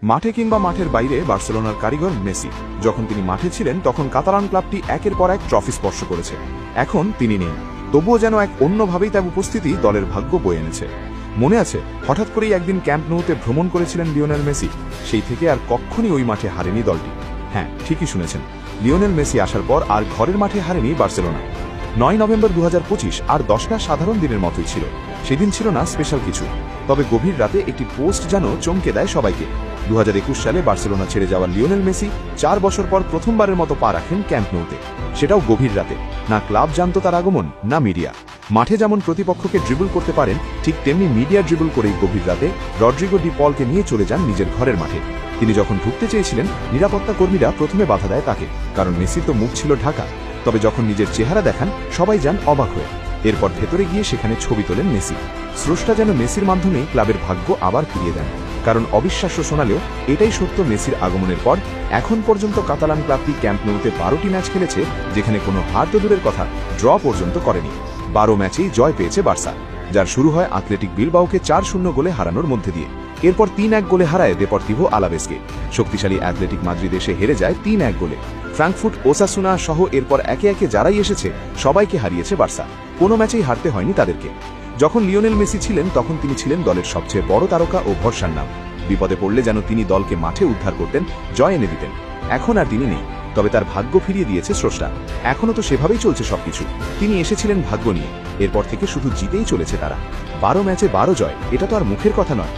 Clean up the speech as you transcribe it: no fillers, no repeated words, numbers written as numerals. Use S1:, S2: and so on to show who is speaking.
S1: মাঠে কিংবা মাঠের বাইরে বার্সেলোনার কারিগর মেসি। যখন তিনি মাঠে ছিলেন তখন কাতালান ক্লাবটি একের পর এক ট্রফি স্পর্শ করেছে। এখন তিনি নেই, তবুও যেন এক অন্যভাবেই তার উপস্থিতি দলের ভাগ্য বয়ে এনেছে। মনে আছে হঠাৎ করেই একদিন ক্যাম্প নৌতে ভ্রমণ করেছিলেন লিওনেল মেসি। সেই থেকে আর কখনই ওই মাঠে হারেনি দলটি। হ্যাঁ, ঠিকই শুনেছেন, লিওনেল মেসি আসার পর আর ঘরের মাঠে হারেনি বার্সেলোনা। 9 নভেম্বর 2025 আর 10টা সাধারণ দিনের মতোই ছিল। সেদিন ছিল না স্পেশাল কিছু, তবে গভীর রাতে একটি পোস্ট যেন চমকে দেয় সবাইকে। 2021 সালে বার্সেলোনা ছেড়ে যাওয়া লিওনেল মেসি 4 বছর পর প্রথমবারের মতো পা রাখেন ক্যাম্প নৌতে, সেটাও গভীর রাতে। না ক্লাব জানত তার আগমন, না মিডিয়া। মাঠে যেমন প্রতিপক্ষকে ড্রিবল করতে পারেন, ঠিক তেমনি মিডিয়া ড্রিবল করেই গভীর রাতে রড্রিগো ডি পলকে নিয়ে চলে যান নিজের ঘরের মাঠে। তিনি যখন ঢুকতে চেয়েছিলেন, নিরাপত্তা কর্মীরা প্রথমে বাধা দেয় তাকে, কারণ মেসির তো মুখ ছিল ঢাকা। তবে যখন নিজের চেহারা দেখান, সবাই যান অবাক হয়ে। এরপর ভেতরে গিয়ে সেখানে ছবি তোলেন মেসি। স্রষ্টা যেন মেসির মাধ্যমেই ক্লাবের ভাগ্য আবার ফিরিয়ে দেন। কারণ অবিশ্বাস্য শোনালেও এটাই সত্য, মেসির আগমনের পর এখন পর্যন্ত কাতালান ক্লাবটি ক্যাম্প নৌতে 12টি ম্যাচ খেলেছে, যেখানে কোনো হার তো দূরের কথা, ড্র পর্যন্ত করেনি। 12 ম্যাচেই জয় পেয়েছে বার্সা, যার শুরু হয় অ্যাথলেটিক বিলবাওকে 4-0 গোলে হারানোর মধ্যে দিয়ে। এরপর 3-1 গোলে হারায় দেপোর্তিভো আলাভেসকে। শক্তিশালী অ্যাথলেটিক মাদ্রিদ এসে হেরে যায় 3-1 গোলে। ফ্রাঙ্কফুর্ট, ওসাসুনা সহ এরপর একে একে যারাই এসেছে সবাইকে হারিয়েছে বার্সা। কোনো ম্যাচেই হারতে হয়নি তাদেরকে। যখন লিওনেল মেসি ছিলেন তখন তিনি ছিলেন দলের সবচেয়ে বড় তারকা ও ভরসার নাম। বিপদে পড়লে যেন তিনি দলকে মাঠে উদ্ধার করতেন, জয় এনে দিতেন। এখন আর তিনি নেই, তবে তার ভাগ্য ফিরিয়ে দিয়েছে স্রষ্টা। এখনও তো সেভাবেই চলছে সবকিছু। তিনি এসেছিলেন ভাগ্য নিয়ে, এরপর থেকে শুধু জিতেই চলেছে তারা। 12 ম্যাচে 12 জয়, এটা তো আর মুখের কথা নয়।